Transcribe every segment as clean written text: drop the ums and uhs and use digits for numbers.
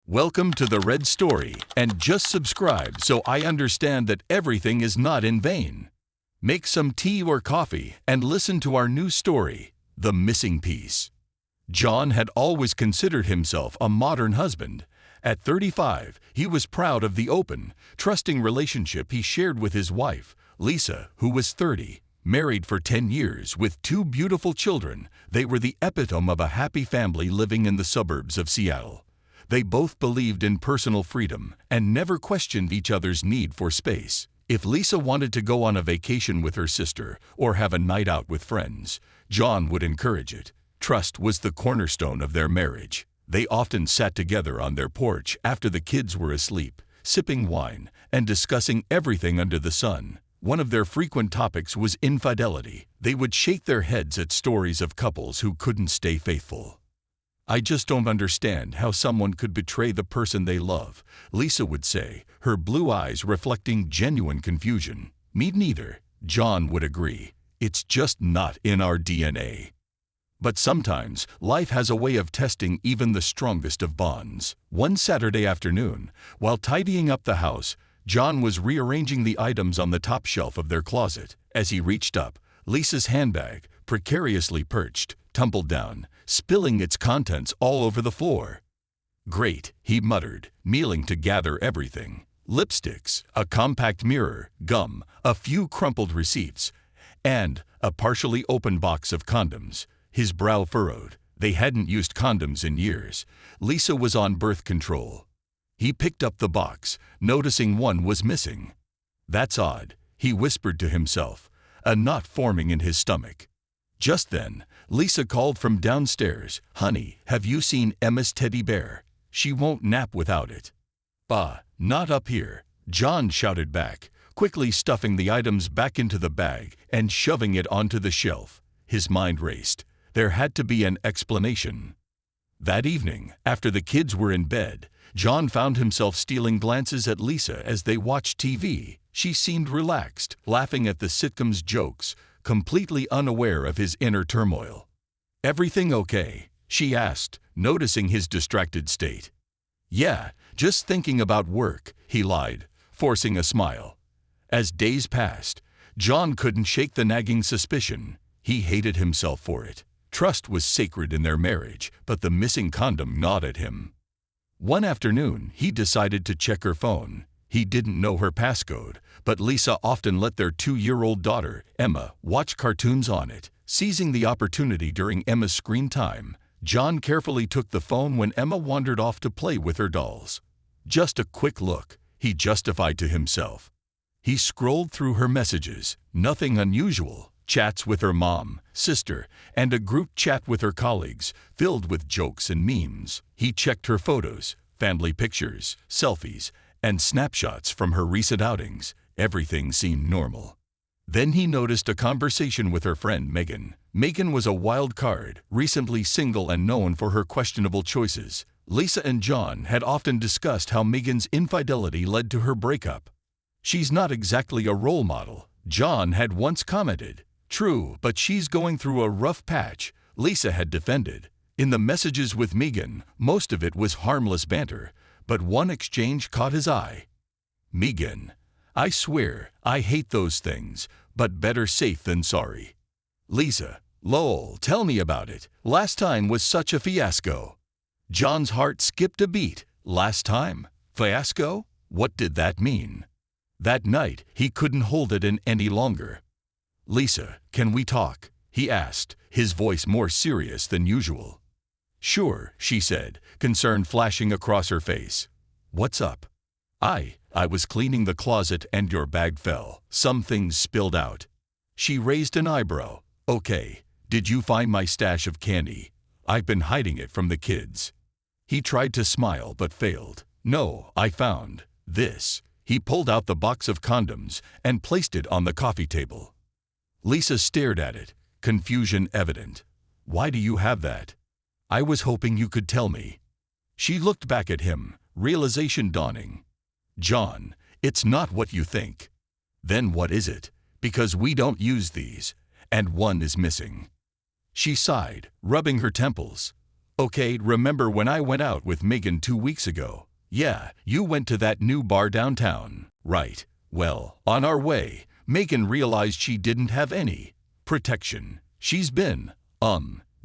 Welcome to the Red Story, and just subscribe so I understand that everything is not in vain. Make some tea or coffee and listen to our new story, The Missing Piece. John had always considered himself a modern husband. At 35, he was proud of the open, trusting relationship he shared with his wife, Lisa, who was 30. Married for 10 years with 2 beautiful children, they were the epitome of a happy family living in the suburbs of Seattle. They both believed in personal freedom and never questioned each other's need for space. If Lisa wanted to go on a vacation with her sister or have a night out with friends, John would encourage it. Trust was the cornerstone of their marriage. They often sat together on their porch after the kids were asleep, sipping wine and discussing everything under the sun. One of their frequent topics was infidelity. They would shake their heads at stories of couples who couldn't stay faithful. "I just don't understand how someone could betray the person they love," Lisa would say, her blue eyes reflecting genuine confusion. "Me neither," John would agree. "It's just not in our DNA." But sometimes, life has a way of testing even the strongest of bonds. One Saturday afternoon, while tidying up the house, John was rearranging the items on the top shelf of their closet. As he reached up, Lisa's handbag, precariously perched, tumbled down, spilling its contents all over the floor. "Great," he muttered, kneeling to gather everything. Lipsticks, a compact mirror, gum, a few crumpled receipts, and a partially open box of condoms. His brow furrowed. They hadn't used condoms in years. Lisa was on birth control. He picked up the box, noticing one was missing. "That's odd," he whispered to himself, a knot forming in his stomach. Just then, Lisa called from downstairs, "Honey, have you seen Emma's teddy bear? She won't nap without it." "Bah, not up here," John shouted back, quickly stuffing the items back into the bag and shoving it onto the shelf. His mind raced. There had to be an explanation. That evening, after the kids were in bed, John found himself stealing glances at Lisa as they watched TV. She seemed relaxed, laughing at the sitcom's jokes, completely unaware of his inner turmoil. "Everything okay?" she asked, noticing his distracted state. "Yeah, just thinking about work," he lied, forcing a smile. As days passed, John couldn't shake the nagging suspicion. He hated himself for it. Trust was sacred in their marriage, but the missing condom gnawed at him. One afternoon, he decided to check her phone. He didn't know her passcode, but Lisa often let their 2-year-old daughter, Emma, watch cartoons on it. Seizing the opportunity during Emma's screen time, John carefully took the phone when Emma wandered off to play with her dolls. "Just a quick look," he justified to himself. He scrolled through her messages. Nothing unusual. Chats with her mom, sister, and a group chat with her colleagues, filled with jokes and memes. He checked her photos, family pictures, selfies, and snapshots from her recent outings. Everything seemed normal. Then he noticed a conversation with her friend Megan. Megan was a wild card, recently single and known for her questionable choices. Lisa and John had often discussed how Megan's infidelity led to her breakup. "She's not exactly a role model," John had once commented. "True, but she's going through a rough patch," Lisa had defended. In the messages with Megan, most of it was harmless banter, but one exchange caught his eye. "Megan, I swear, I hate those things, but better safe than sorry." Lisa, "Lol, tell me about it. Last time was such a fiasco." John's heart skipped a beat. Last time? Fiasco? What did that mean? That night, he couldn't hold it in any longer. "Lisa, can we talk?" he asked, his voice more serious than usual. "Sure," she said, concern flashing across her face. "What's up?" I was cleaning the closet and your bag fell. Some things spilled out." She raised an eyebrow. "Okay, did you find my stash of candy? I've been hiding it from the kids." He tried to smile but failed. "No, I found this." He pulled out the box of condoms and placed it on the coffee table. Lisa stared at it, confusion evident. "Why do you have that?" "I was hoping you could tell me." She looked back at him, realization dawning. "John, it's not what you think." "Then what is it? Because we don't use these, and one is missing." She sighed, rubbing her temples. Okay, remember when I went out with Megan 2 weeks ago? Yeah, you went to that new bar downtown, right? Well, on our way, Megan realized she didn't have any protection. She's been,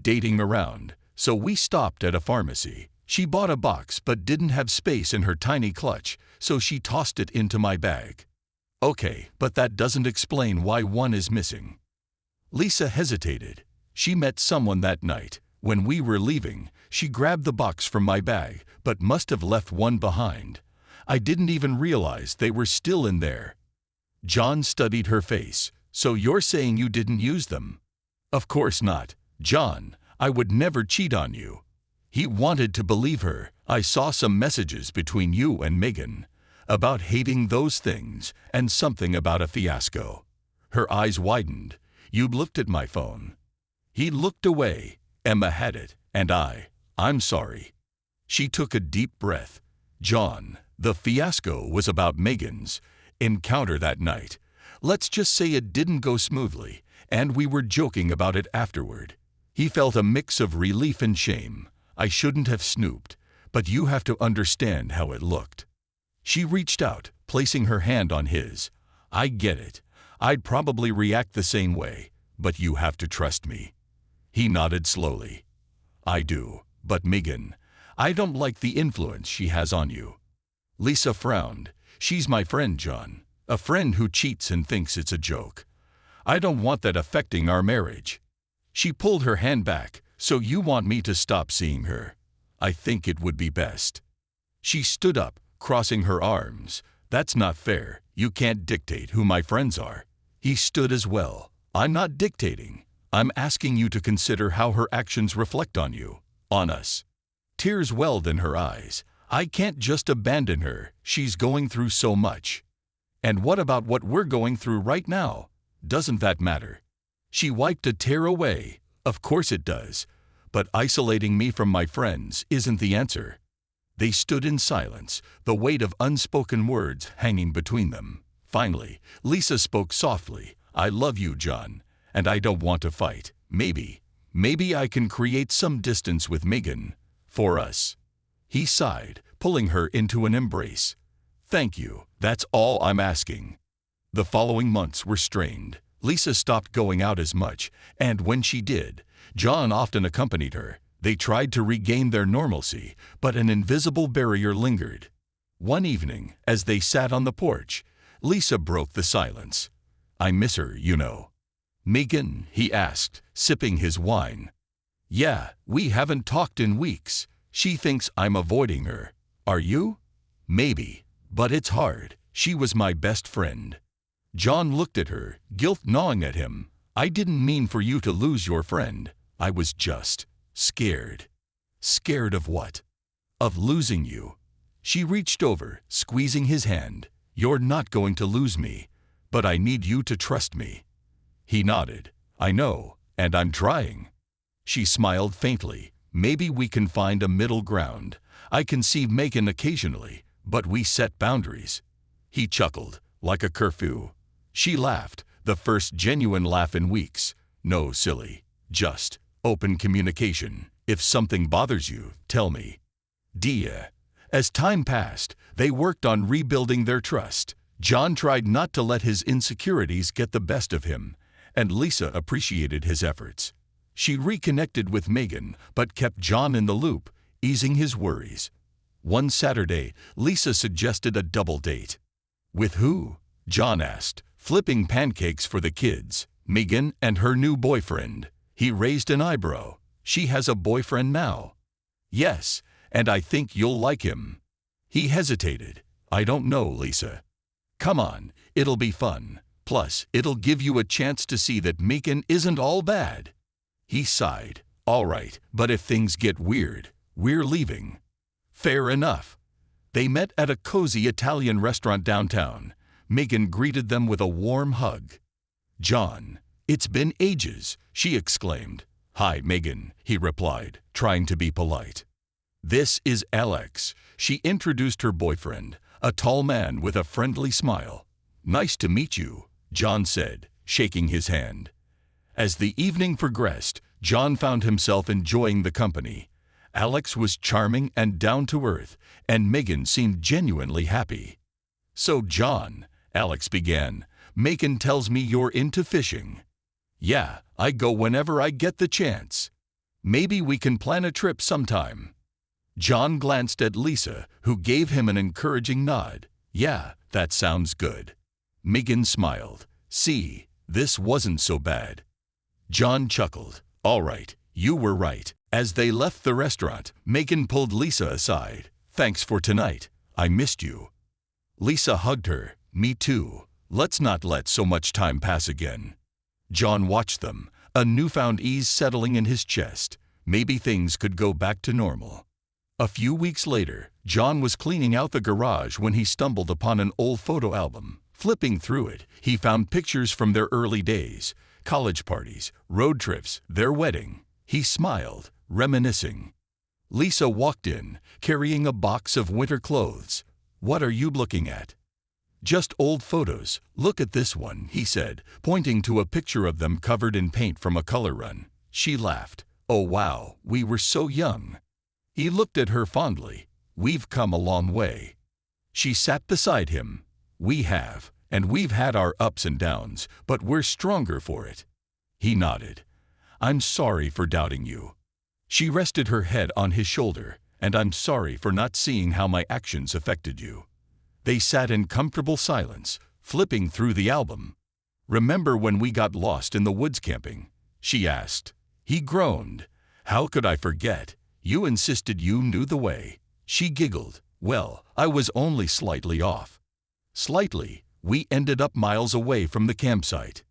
dating around, so we stopped at a pharmacy. She bought a box but didn't have space in her tiny clutch, so she tossed it into my bag. Okay, but that doesn't explain why one is missing. Lisa hesitated. She met someone that night. When we were leaving, she grabbed the box from my bag, but must have left one behind. I didn't even realize they were still in there. John studied her face. So you're saying you didn't use them? Of course not. John, I would never cheat on you. He wanted to believe her. I saw some messages between you and Megan about hating those things and something about a fiasco. Her eyes widened. You looked at my phone. He looked away. Emma had it, and I'm sorry. She took a deep breath. John, the fiasco was about Megan's encounter that night. Let's just say it didn't go smoothly, and we were joking about it afterward. He felt a mix of relief and shame. I shouldn't have snooped, but you have to understand how it looked. She reached out, placing her hand on his. I get it. I'd probably react the same way, but you have to trust me. He nodded slowly. I do, but Megan, I don't like the influence she has on you. Lisa frowned. She's my friend, John. A friend who cheats and thinks it's a joke. I don't want that affecting our marriage. She pulled her hand back. So you want me to stop seeing her? I think it would be best. She stood up, crossing her arms. That's not fair. You can't dictate who my friends are. He stood as well. I'm not dictating. I'm asking you to consider how her actions reflect on you, on us. Tears welled in her eyes. I can't just abandon her. She's going through so much. And what about what we're going through right now? Doesn't that matter? She wiped a tear away. Of course it does. But isolating me from my friends isn't the answer. They stood in silence, the weight of unspoken words hanging between them. Finally, Lisa spoke softly. I love you, John, and I don't want to fight. Maybe I can create some distance with Megan. For us. He sighed, pulling her into an embrace. Thank you. That's all I'm asking. The following months were strained. Lisa stopped going out as much, and when she did, John often accompanied her. They tried to regain their normalcy, but an invisible barrier lingered. One evening, as they sat on the porch, Lisa broke the silence. I miss her, you know. Megan, he asked, sipping his wine. Yeah, we haven't talked in weeks. She thinks I'm avoiding her. Are you? Maybe, but it's hard. She was my best friend. John looked at her, guilt gnawing at him. I didn't mean for you to lose your friend. I was just scared. Scared of what? Of losing you. She reached over, squeezing his hand. You're not going to lose me, but I need you to trust me. He nodded. I know, and I'm trying. She smiled faintly. Maybe we can find a middle ground. I can see Megan occasionally, but we set boundaries. He chuckled, like a curfew. She laughed, the first genuine laugh in weeks. No, silly. Just open communication. If something bothers you, tell me. Dia. As time passed, they worked on rebuilding their trust. John tried not to let his insecurities get the best of him, and Lisa appreciated his efforts. She reconnected with Megan, but kept John in the loop, easing his worries. One Saturday, Lisa suggested a double date. With who? John asked, flipping pancakes for the kids. Megan and her new boyfriend. He raised an eyebrow. She has a boyfriend now. Yes, and I think you'll like him. He hesitated. I don't know, Lisa. Come on, it'll be fun. Plus, it'll give you a chance to see that Megan isn't all bad. He sighed. All right, but if things get weird, we're leaving. Fair enough. They met at a cozy Italian restaurant downtown. Megan greeted them with a warm hug. John, it's been ages, she exclaimed. Hi, Megan, he replied, trying to be polite. This is Alex. She introduced her boyfriend, a tall man with a friendly smile. Nice to meet you, John said, shaking his hand. As the evening progressed, John found himself enjoying the company. Alex was charming and down to earth, and Megan seemed genuinely happy. "So, John," Alex began, "Megan tells me you're into fishing." "Yeah, I go whenever I get the chance. Maybe we can plan a trip sometime." John glanced at Lisa, who gave him an encouraging nod. "Yeah, that sounds good." Megan smiled. "See, this wasn't so bad." John chuckled. "All right, you were right." As they left the restaurant, Megan pulled Lisa aside. "Thanks for tonight. I missed you." Lisa hugged her. "Me too. Let's not let so much time pass again." John watched them, a newfound ease settling in his chest. Maybe things could go back to normal. A few weeks later, John was cleaning out the garage when he stumbled upon an old photo album. Flipping through it, he found pictures from their early days, college parties, road trips, their wedding. He smiled, reminiscing. Lisa walked in, carrying a box of winter clothes. "What are you looking at?" "Just old photos. Look at this one," he said, pointing to a picture of them covered in paint from a color run. She laughed. "Oh wow, we were so young." He looked at her fondly. "We've come a long way." She sat beside him. "We have, and we've had our ups and downs, but we're stronger for it." He nodded. "I'm sorry for doubting you." She rested her head on his shoulder. "And I'm sorry for not seeing how my actions affected you." They sat in comfortable silence, flipping through the album. "Remember when we got lost in the woods camping?" she asked. He groaned. "How could I forget? You insisted you knew the way." She giggled. "Well, I was only slightly off." "Slightly." We ended up miles away from the campsite.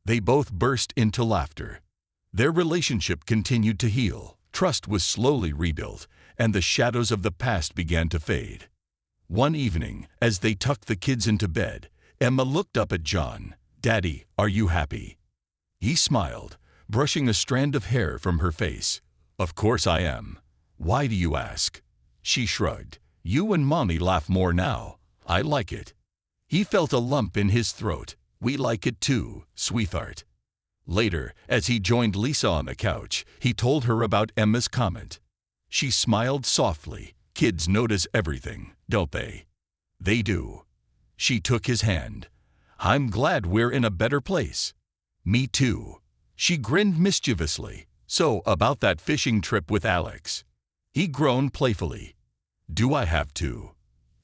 They both burst into laughter. Their relationship continued to heal. Trust was slowly rebuilt, and the shadows of the past began to fade. One evening, as they tucked the kids into bed, Emma looked up at John. "Daddy, are you happy?" He smiled, brushing a strand of hair from her face. "Of course I am. Why do you ask?" She shrugged. "You and Mommy laugh more now. I like it." He felt a lump in his throat. "We like it too, sweetheart." Later, as he joined Lisa on the couch, he told her about Emma's comment. She smiled softly. "Kids notice everything, don't they?" "They do." She took his hand. "I'm glad we're in a better place." "Me too." She grinned mischievously. "So, about that fishing trip with Alex." He groaned playfully. "Do I have to?"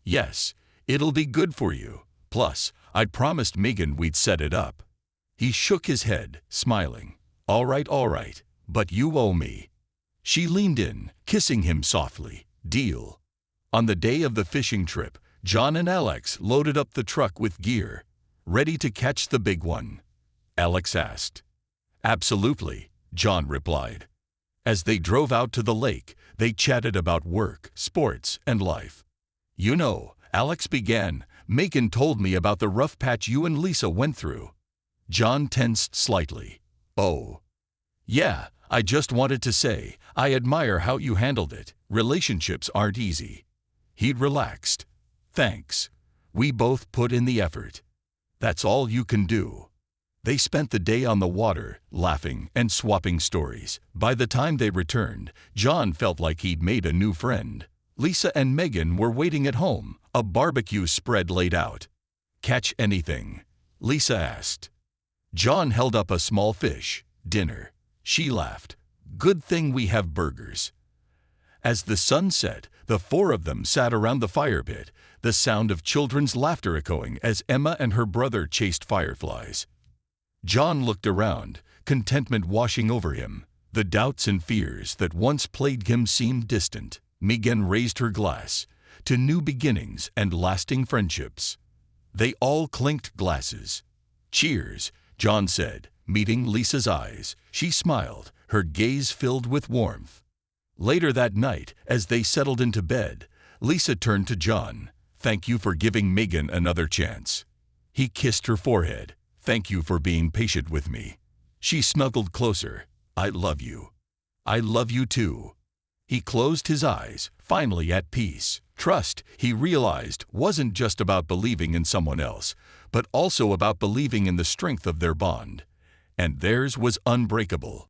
"Yes, it'll be good for you. Plus, I promised Megan we'd set it up." He shook his head, smiling. All right, but you owe me." She leaned in, kissing him softly. "Deal." On the day of the fishing trip, John and Alex loaded up the truck with gear. "Ready to catch the big one?" Alex asked. "Absolutely," John replied. As they drove out to the lake, they chatted about work, sports, and life. "You know," Alex began, "Megan told me about the rough patch you and Lisa went through." John tensed slightly. "Oh. Yeah, I just wanted to say, I admire how you handled it. Relationships aren't easy." He relaxed. "Thanks. We both put in the effort. That's all you can do." They spent the day on the water, laughing and swapping stories. By the time they returned, John felt like he'd made a new friend. Lisa and Megan were waiting at home, a barbecue spread laid out. "Catch anything?" Lisa asked. John held up a small fish. "Dinner." She laughed. "Good thing we have burgers." As the sun set, the four of them sat around the fire pit, the sound of children's laughter echoing as Emma and her brother chased fireflies. John looked around, contentment washing over him. The doubts and fears that once plagued him seemed distant. Megan raised her glass. "To new beginnings and lasting friendships." They all clinked glasses. "Cheers," John said, meeting Lisa's eyes. She smiled, her gaze filled with warmth. Later that night, as they settled into bed, Lisa turned to John. "Thank you for giving Megan another chance." He kissed her forehead. "Thank you for being patient with me." She snuggled closer. "I love you." "I love you too." He closed his eyes, finally at peace. Trust, he realized, wasn't just about believing in someone else, but also about believing in the strength of their bond. And theirs was unbreakable.